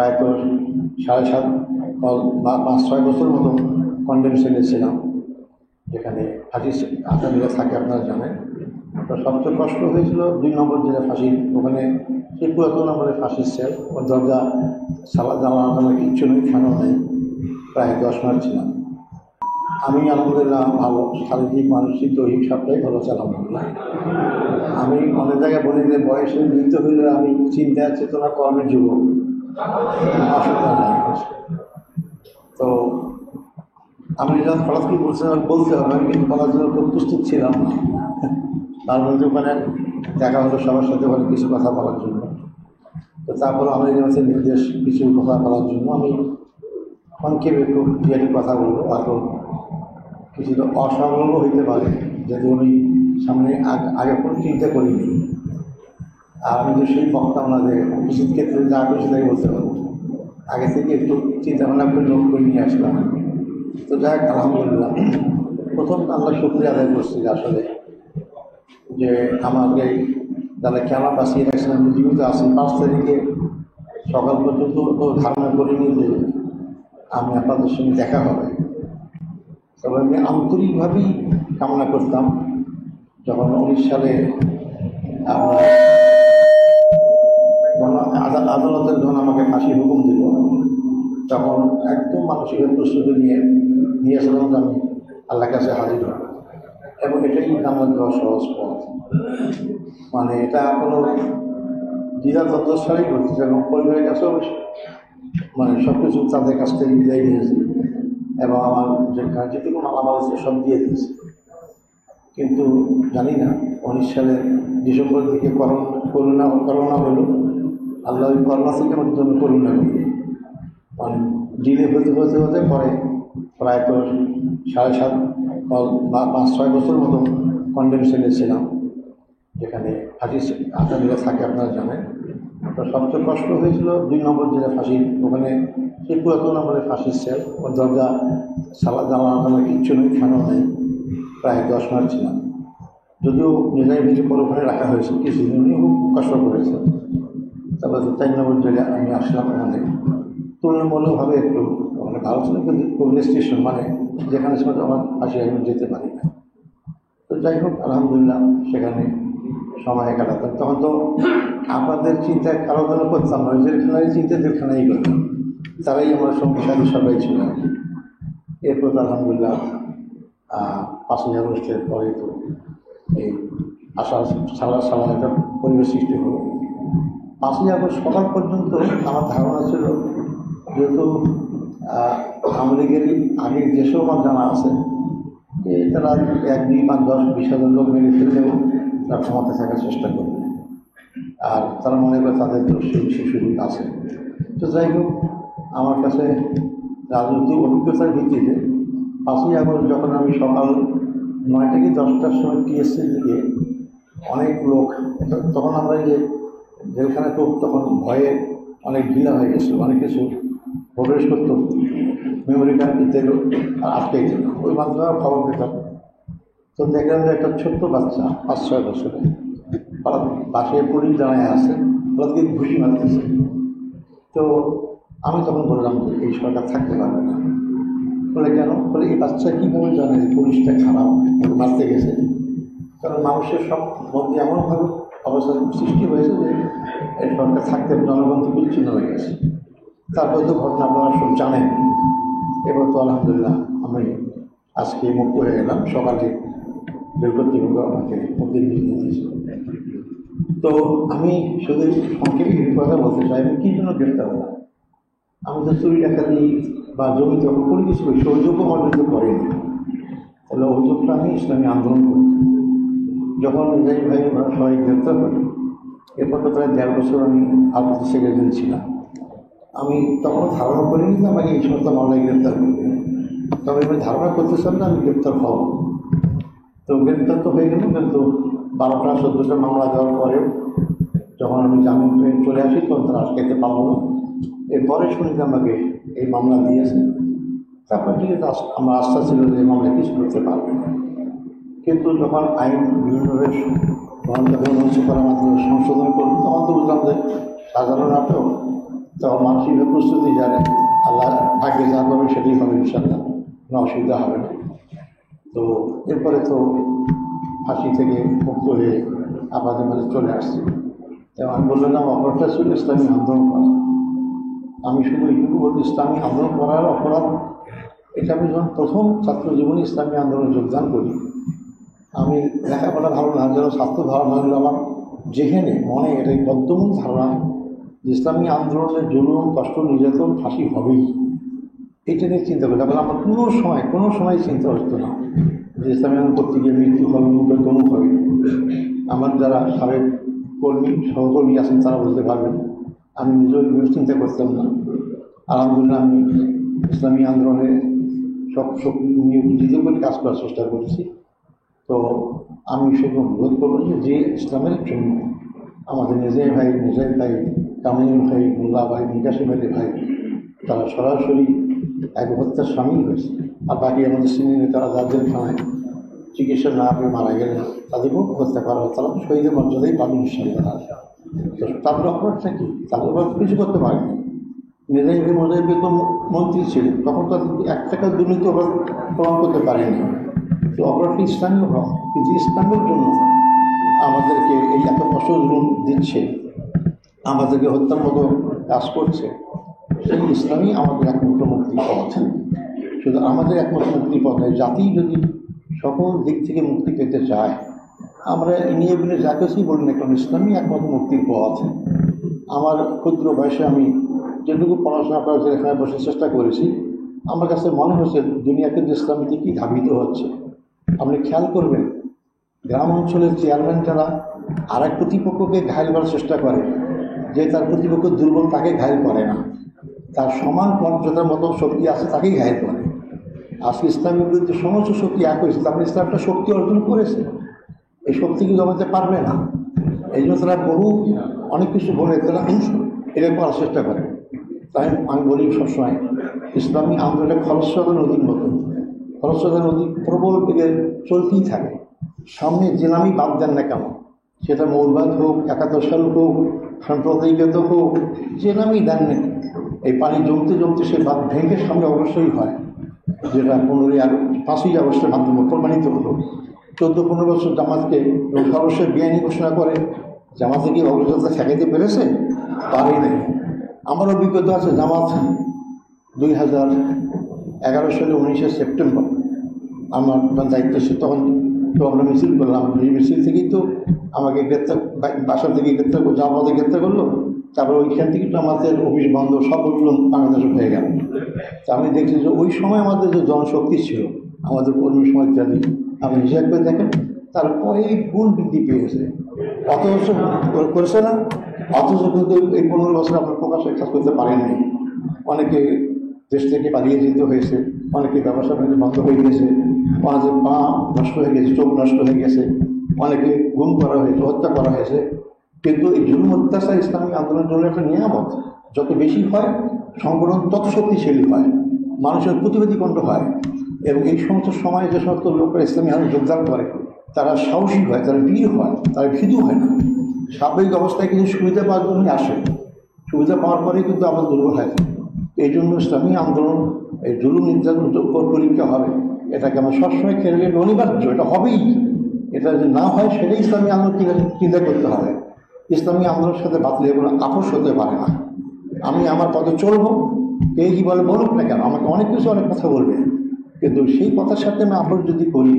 প্রায় তো 7.5 বা 5-6 বছর মতো কন্ডেম সেলে ছিলাম, যেখানে ফাঁসি আসামিরা থাকে আপনারা জানেন। তো সবচেয়ে কষ্ট হয়েছিল 2 নম্বর যেটা ফাঁসি, ওখানে সেই পুরাতন নম্বরের ফাঁসির সেল, ওর দরজা জানালা কিচ্ছু নেই, ফ্যানও নেই। প্রায় 10 মাস ছিলাম আমি। আলহামদুলিল্লাহ ভালো, শারীরিক মানসিক দৈহিক সবটাই ভালো আছে আলহামদুলিল্লাহ। আমি অনেক জায়গায় বলি যে বয়সে মৃত্যু হইলে আমি চিন্তা চেতনা কর্মের যুবক, অসুবিধা নাই। তো আমি যখন হঠাৎ কি বলছিলাম বলতে হবে, আমি কিন্তু বলার জন্য খুব প্রস্তুত ছিলাম না। তার মধ্যে ওখানে দেখা হলো সবার সাথে ওখানে কিছু কথা বলার জন্য। তো তারপর আমি নির্দেশ কিছু কথা বলার জন্য আমি সংক্ষেপে একটু দু কথা বলবো। হয়তো কিছু তো অসংলগ্ন হইতে পারে, যেহেতু আমি সামনে আগে কোনো চিন্তা করিনি। আর আমি তো সেই বক্তা না যে উচিত ক্ষেত্রে যা খুশি তাই বলতে পারবো, আগে থেকে একটু চিন্তা ভাবনা করে নোট করে নিয়ে আসলাম। তো যাই হোক আলহামদুলিল্লাহ, প্রথম আল্লাহ শুকরিয়া আদায় করছি আসলে যে আমাকে যারা কেন বাঁচিয়ে রাখছেন, আমি জীবিত আছি। 5 তারিখে সকাল পর্যন্ত তো ধারণা করিনি যে আমি আপনাদের সঙ্গে দেখা হবে। তবে আমি আন্তরিকভাবেই কামনা করতাম, যখন 19 সালে আদালতের যখন আমাকে ফাঁসি হুকুম দিল, তখন একদম মানসিক প্রস্তুতি নিয়েছিলাম যে আমি আল্লাহর কাছে হাজির হব, এবং এটাই আমার দেওয়া সহজ পথ। মানে এটা কোনো দ্বিধাদ্বন্দ্ব ছাড়াই করতেছে, এবং পরিবারের কাছেও মানে সব কিছু তাদের কাছ থেকে বিদায় নিয়েছে, এবং আমার যেটুকু মালামাল আছে সব দিয়ে দিয়েছে। কিন্তু জানি না 19 সালের ডিসেম্বর দিকে করোনা হলো। আল্লাহ করোনা থেকে আমাদের জন্য করোনা হলো, মানে ডিলে হতে পরে প্রায় তো 7.5 বা 5-6 বছর মতো কন্ডেম সেলে ছিলাম, যেখানে ফাঁসি আসামিরা থাকে আপনারা জানেন। তো সবচেয়ে কষ্ট হয়েছিল 2 নম্বর যেটা ফাঁসি, ওখানে সেই পুরাতন নম্বরের ফাঁসির সেল, ওর দরজা জানালা কিচ্ছু নেই, ফ্যানও নেই। প্রায় 10 মাস ছিলাম, যদিও নিজের ভিতরে পরে ওখানে রাখা হয়েছে, কিছুদিন উনি খুব কষ্ট করেছে। তারপর 4 নম্বর জায়গায় আমি আসলাম। ওখানে তুলনামূলকভাবে একটু মানে ভালো ছিল, কিন্তু পুলিশ স্টেশন মানে যেখানে সময় আমার ফাঁসি আমি যেতে পারি না। তো যাই হোক আলহামদুলিল্লাহ সেখানে সময় কাটাতাম। তখন তো আপনাদের চিন্তা কারো জন্য করতাম না, জেলখানায় চিন্তা জেলখানাই করতাম, তারাই আমার সঙ্গে সাথে সবাই ছিল। এরপর আলহামদুলিল্লাহ 5ই আগস্টের পরে তো এই সারা একটা পরিবেশ সৃষ্টি হলো। 5ই আগস্ট সকাল পর্যন্ত আমার ধারণা ছিল, যেহেতু আওয়ামী লীগের আগের যেসব আমার জানা আছে যে তারা 1, 2, 5, 10, 20 হাজার লোক মেরে ফেললেও তারা ক্ষমতা থাকার চেষ্টা করবে, আর তারা মনে করে তাদের তো সেই সুযোগ আছে। তো যাই হোক, আমার কাছে রাজনৈতিক অভিজ্ঞতার ভিত্তিতে 5ই আগস্ট যখন আমি সকাল 9 থেকে 10টার সময় টিএসসির দিকে অনেক লোক, তখন আমরা যে জেলখানা তো তখন ভয়ে অনেক ঢিলা হয়ে গেছিল, অনেক কিছু প্রবেশ করতো, মেমোরি কার্ড দিতে আটকে দিত, ওই মাধ্যমে খবর পেতাম। তো দেখলাম যে একটা ছোট্ট বাচ্চা 5-6 বছরে পাশে পুলিশ দাঁড়ায় আছে, ওদেরকে ঘুষি মারতেছে। তো আমি তখন বললাম যে এই সরকার থাকতে পারবে না। বলে কেন? বলে এই বাচ্চা কীভাবে জানে যে পুলিশটা খারাপ, ওকে মারতে গেছে? কারণ মানুষের সব মধ্যে এমনভাবে অবস্থা সৃষ্টি হয়েছে যে এই সরকার থাকতে জনগণ থেকে বিচ্ছিন্ন হয়ে গেছে। তারপরে তো ঘটনা আপনারা সব জানেন। এবার তো আলহামদুলিল্লাহ আমি আজকে মুক্ত হয়ে গেলাম। সকালে রেল কর্তৃপক্ষ আমাকে মুক্তি দিয়ে দিয়েছে। তো আমি শুধু সংক্ষেপে কিছু কথা বলতে চাই, আমি কী জন্য গ্রেফতার হলাম। আমি তো চুরি ডাকাতি বা জমি যখন কোনো কিছু করি, অভিযোগও আমার কিন্তু করেনি। তাহলে অভিযোগটা আমি ইসলামী আন্দোলন করি। যখন নিজামী ভাই ওরা সবাই গ্রেফতার করি, এরপর তো প্রায় 1.5 বছর আমি আপাতত সেক্রেটারি ছিলাম। আমি তখন ধারণা করিনি যে আমাকে এই সমস্ত মামলায় গ্রেফতার করবে, তবে আমি ধারণা করতেছিলাম না আমি গ্রেফতার হব। তো গ্রেফতার তো হয়ে গেল, কিন্তু 12টা 14টা মামলা দেওয়ার পরেও যখন আমি জামিন পেয়ে চলে আসি, তখন তারা আটকাইতে পারবো না। এরপরে শুনি যে আমাকে এই মামলা দিয়েছে। তারপর ঠিক আছে, আমার আস্থা ছিল যে এই মামলা কিছু করতে পারবে না। কিন্তু যখন আইন বিভিন্নভাবে তখন যখন করার মাধ্যমে সংশোধন করল, তখন তো বুঝলাম যে সাধারণ নাটক তো মানসিক প্রস্তুতি জানে আল্লাহ ভাগ্যে যা করবে সেটাই হবে ইনশাল্লাহ, কোনো অসুবিধা হবে না। তো এরপরে তো ফাঁসি থেকে মুক্ত হয়ে আপনাদের মাঝে চলে আসছি। এবং আমি বললাম অপরাধটা ছিল ইসলামী আন্দোলন করা। আমি শুধু এইটুকু বলছি, ইসলামী আন্দোলন করার অপরাধ এটা আমি যখন প্রথম ছাত্র জীবনে ইসলামী আন্দোলনে যোগদান করি, আমি লেখাপড়া ভালো না যেন ছাত্র ভালো না হলে আমার যেখানে মনে এটাই বদ্ধমূল ধারণা ইসলামী আন্দোলনের জুলুম, কষ্ট, নির্যাতন, ফাঁসি হবেই, এটা নিয়ে চিন্তা করি। তারপরে আমার কোনো সময় চিন্তা হতো না যে ইসলামী আন্দোলন করতে গিয়ে মৃত্যু হবে, মুখে তমুক হবে। আমার যারা সাবেক কর্মী সহকর্মী আছেন তারা বলতে পারবেন, আমি নিজেও চিন্তা করতাম না। আলহামদুলিল্লাহ আমি ইসলামী আন্দোলনে সব শক্তি নিয়োজিত করে কাজ করার চেষ্টা করেছি। তো আমি শুধু অনুরোধ করবো যে ইসলামের জন্য আমাদের নিজের ভাই কামিল ভাই, মোল্লা ভাই, নিকাশি ভাই তারা সরাসরি এক হত্যার সামিল হয়েছে। আর বাকি আমাদের সিনিয়র নেতারা যাদের থানায় চিকিৎসা না পেয়ে মারা গেলেন তাদেরকেও হত্যা করা হয়। তারা শহীদের মর্যাদাই পাবেন ইনশাআল্লাহ। তো তাদের অপরাধটা কি? তাদের অপরাধ কিছু করতে পারেনি। মেজাহিবুর মোজাহিব তো মন্ত্রী ছিলেন, তখন তাদের 1 টাকা দুর্নীতি অপরাধ প্রমাণ করতে পারেনি। তো অপরাধটি ইসলামীয় অপরাধ, কিন্তু ইসলামের জন্য আমাদেরকে এই এত কষ্ট দিচ্ছে, আমাদেরকে হত্যার মতো কাজ করছে, সেই ইসলামই আমাদের একমাত্র মুক্তির পথ। শুধু আমাদের একমাত্র মুক্তির পথ নয়, জাতি যদি সকল দিক থেকে মুক্তি পেতে চায়, আমরা নিয়ে বলে যা কিছুই বলি না কারণ ইসলামই একমাত্র মুক্তির পথ। আমার ক্ষুদ্র বয়সে আমি যেটুকু পড়াশোনা করার এখানে বসে চেষ্টা করেছি, আমার কাছে মনে হচ্ছে দুনিয়া কিন্তু ইসলামের দিকেই ধাবিত হচ্ছে। আপনি খেয়াল করবেন, গ্রাম অঞ্চলের চেয়ারম্যান যারা আর এক প্রতিপক্ষকে ঘায়েল করার চেষ্টা করে, যে তার প্রতিপক্ষ দুর্বল তাকে ঘায়েল করে না, তার সমান মর্যাদার মতো শক্তি আছে তাকেই ঘায়েল করে। আজকে ইসলামের বিরুদ্ধে সমস্ত শক্তি এক হয়েছে, তারপরে ইসলাম একটা শক্তি অর্জন করেছে, এই শক্তিকে জমাতে পারবে না। এই জন্য তারা অনেক কিছু বলে তারা এটা করার চেষ্টা করে। তাই আমি বলি সবসময় ইসলামী আন্দোলনের খরস্রোতা নদীর মতো, খরস্রোতা নদী প্রবল বেগে চলতেই থাকে। সামনে যে নামই বাদ দেন না কেন, সেটা মৌলবাদ হোক, একাদশ সাল হোক, সাম্প্রদায়িকতা হোক, যে নামই দেন না, এই পানি জমতে জমতে সে বাদ ভেঙে সামনে অবশ্যই হয়। যেটা 5ই আগস্টের মাধ্যমে প্রমাণিত হলো। 14-15 বছর জামাতকে সর্বশেষ বেআইনি ঘোষণা করে জামাতে কি অগ্রযাত্রা ঠেকাইতে পেরেছে? পারে নাই। আমার অভিজ্ঞতা আছে, জামাত 2011 সালে 19শে সেপ্টেম্বর আমার দায়িত্ব ছিল, তখন তো আমরা মিছিল করলাম। এই মিছিল থেকেই তো আমাকে বাসা থেকে জামাতে গ্রেপ্তার করলো। তারপর ওইখান থেকে তো আমাদের অফিস বন্ধ, সবগুলো বাংলাদেশে হয়ে গেল। তা আমি দেখছি যে ওই সময় আমাদের যে জনশক্তি ছিল, আমাদের কর্মী সমাজ জানি, আপনি হিসাব করে দেখেন তার কয়েক গুণ বৃদ্ধি পেয়েছে। অত বছর করেছে না, অথচ কিন্তু এই 15 বছর আপনার প্রকাশে কাজ করতে পারেননি। অনেকে দেশ থেকে পালিয়ে যেতে হয়েছে, অনেকে ব্যবসা বাণিজ্য বন্ধ হয়ে গেছে, অনেকের পা নষ্ট হয়ে গেছে, চোখ নষ্ট হয়ে গেছে, অনেকে গুম করা হয়েছে, হত্যা করা হয়েছে। কিন্তু এই জুলুম অত্যাচার ইসলামিক আন্দোলনের জন্য একটা নিয়ামত। যত বেশি হয় সংগঠন তত শক্তিশালী হয়, মানুষের প্রতিবাদী কণ্ঠ হয়। এবং এই সমস্ত সময়ে যে সমস্ত লোকরা ইসলামী আন্দোলনে যোগদান করে তারা সাহসী হয়, তারা বীর হয়, তারা ভীতু হয় না। স্বাভাবিক অবস্থায় কিছু সুবিধা পাওয়ার জন্যই আসে, সুবিধা পাওয়ার পরেই কিন্তু আবার দুর্বল হয়। এই জন্য ইসলামী আন্দোলন এই জুলুম নির্যাতন পরীক্ষা হবে, এটাকে আমরা সবসময় খেলে গেলে অনিবার্য, এটা হবেই। এটা যদি না হয় সেটাই ইসলামী আন্দোলন চিন্তা করতে হবে। ইসলামী আন্দোলনের সাথে বাতিলের কোনো আপোষ হতে পারে না। আমি আমার পথে চলবো, কে কী বলে বলুক না কেন, আমাকে অনেক কিছু অনেক কথা বলবে, কিন্তু সেই কথার সাথে আমি আপোষ যদি করি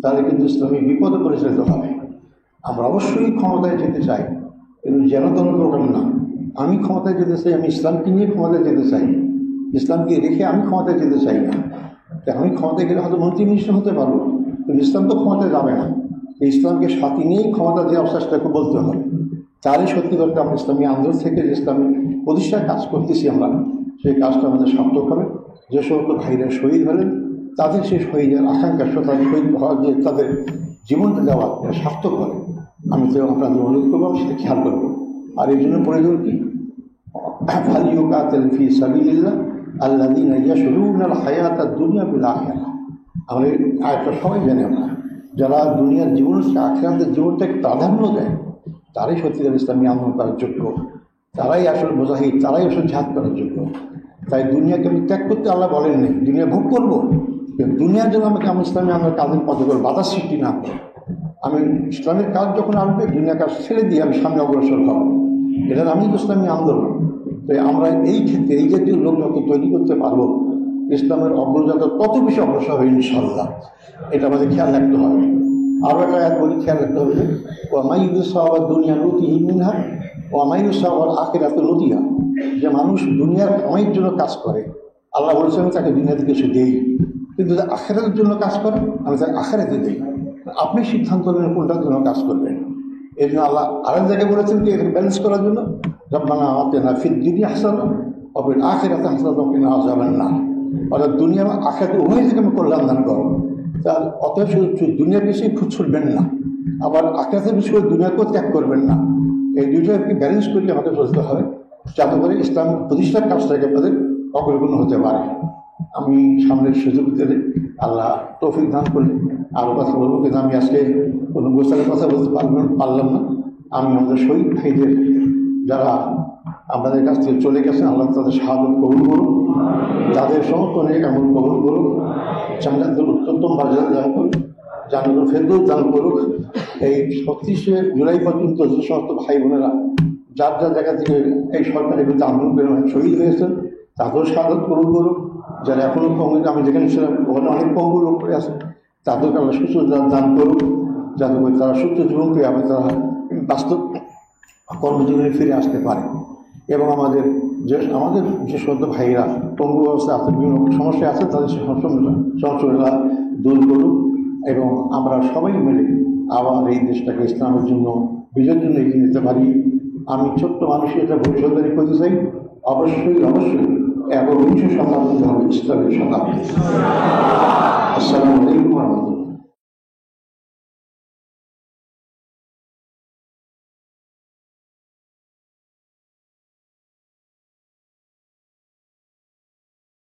তাহলে কিন্তু ইসলামী বিপদে পরিচালিত হবে। আমরা অবশ্যই ক্ষমতায় যেতে চাই, কিন্তু যেন তেন প্রোগ্রাম না। আমি ক্ষমতায় যেতে চাই, আমি ইসলামকে নিয়ে ক্ষমতায় যেতে চাই, ইসলামকে রেখে আমি ক্ষমতায় যেতে চাই না। আমি ক্ষমতায় গেলে হয়তো মন্ত্রী মিনিস্টার হতে পারবো, কিন্তু ইসলাম তো ক্ষমতায় যাবে না। ইসলামকে সাথে নিয়েই ক্ষমতা দেওয়ার চেষ্টাকে বলতে হবে। তারই সত্যি করতে আমরা ইসলামী আন্দোলন থেকে যে ইসলামী প্রতিষ্ঠায় কাজ করতেছি আমরা, সেই কাজটা আমাদের সার্থক হবে। যে সমস্ত ভাইরা শহীদ হলেন তাদের সেই শহীদের আকাঙ্ক্ষা, তাদের শহীদ হওয়ার যে তাদের জীবনটা দেওয়া এটা সার্থক করে। আমি তো আপনাদের অনুরোধ করবো, সেটা খেয়াল করবো। আর এই জন্য প্রয়োজন কি, ফালিয়ুকাতিল ফি সাবিলিল্লাহ আল্লাযীনা ইয়াশরুনাল হায়াতাদ দুনিয়া বিল আখিরাহ। আমরা এই আয়াতটা সবাই জানি, আমরা যারা দুনিয়ার জীবন আখিরাতের জীবনটাকে প্রাধান্য দেয় তারাই সত্যিকার ইসলামী আন্দোলন করার যোগ্য। তারাই আসলে মুজাহিদ, তারাই আসলে জিহাদ করার যোগ্য। তাই দুনিয়াকে আমি ত্যাগ করতে আল্লাহ বলেননি, দুনিয়া ভোগ করবো, কিন্তু দুনিয়ার জন্য আমাকে আমি ইসলামে আমার কাজের পথে করে বাধা সৃষ্টি না করে আমি ইসলামের কাজ যখন আসবে দুনিয়ার কাজ ছেড়ে দিয়ে আমি সামনে অগ্রসর হব। এটা আমি ইসলামী আন্দোলন। তাই আমরা এই ক্ষেত্রে এই জাতীয় লোক যত তৈরি করতে পারবো, ইসলামের অগ্রযাত্রা তত বেশি অগ্রসর হবে ইনশাল্লাহ। এটা আমাদের খেয়াল রাখতে হবে। আরও একটা এক বলি খেয়াল রাখতে হবে, ও মাইউসাওয়ার দুনিয়া নতিহীন মিনহা ও মাইউসাওয়ার আখিরাত নতিহা। যে মানুষ দুনিয়ার কামাইয়ের জন্য কাজ করে, আল্লাহ বলেছেন আমি তাকে দুনিয়া থেকে কিছু দেই, কিন্তু যে আখিরাতের জন্য কাজ করে আমি তাকে আখিরাতে দিই। আপনি সিদ্ধান্ত নেন কোনটার জন্য কাজ করবেন। এই জন্য আল্লাহ আরেক জায়গায় বলেছেন কি এখানে ব্যালেন্স করার জন্য, রব্বানা আতিনা ফিদ দুনিয়া হাসানাহ ওয়া ফিল আখিরাতি হাসানাহ ওয়া কিনা আযাবান্নার। অর্থাৎ দুনিয়া এবং আখিরাত উভয় থেকে আমি কল্যাণ দান করো। তা অতএব শুধু দুনিয়ার পিছিয়ে খুঁজ ছুটবেন না, আবার আখিরাতের পিছিয়ে দুনিয়াকেও ত্যাগ করবেন না। এই দুইটাকে ব্যালেন্স করলে আমাকে চলতে হবে, যাতে করে ইসলাম প্রতিষ্ঠার কাজটাকে আপনাদের অগ্রগণ্য হতে পারে। আমি সামনের সুযোগ দিতে আল্লাহ তৌফিক দান করলে আরও কথা বলবো, কিন্তু আমি আজকে কোনো গোসালের কথা বলতে পারলাম না। আমি আমাদের শহীদ ভাইদের যারা আপনাদের কাছ থেকে চলে গেছেন, আল্লাহ তাদের শাহাদত কবুল করুন, যাদের সমস্ত নেক আমল কবুল করুন, জান্নাতুল উত্তম বাজার দান করুন, জান্নাতুল ফেরদৌস দান করুক। এই ৩৬শে জুলাই পর্যন্ত যে সমস্ত ভাই বোনেরা যার যার জায়গা থেকে এই সরকারের বিরুদ্ধে আন্দোলন করে শহীদ হয়েছেন, তাদেরও শাহাদত কবুল করুক। যারা এখনও কংগ্রেস, আমি যেখানে ছিলাম ওখানে অনেক পঙ্গু লোক করে আছে, তাদেরকে আল্লাহ সুস্থ দান করুক, যাতে করে তারা সুস্থ জীবন পেয়ে আবার তারা বাস্তব কর্মজীবনে ফিরে আসতে পারে। এবং আমাদের যে সমস্ত ভাইয়েরা পঙ্গু অবস্থা আছে, বিভিন্ন সমস্যা আছে, তাদের সমস্যা দূর করুক এবং আমরা সবাই মিলে আবার এই দেশটাকে ইসলামের জন্য বিজয়ের জন্য এগিয়ে নিতে পারি। আমি ছোট্ট মানুষের এটা ভবিষ্যৎবাণী করতে চাই, অবশ্যই ১বিংশ শতাব্দী হবে ইসলামের শতাব্দী।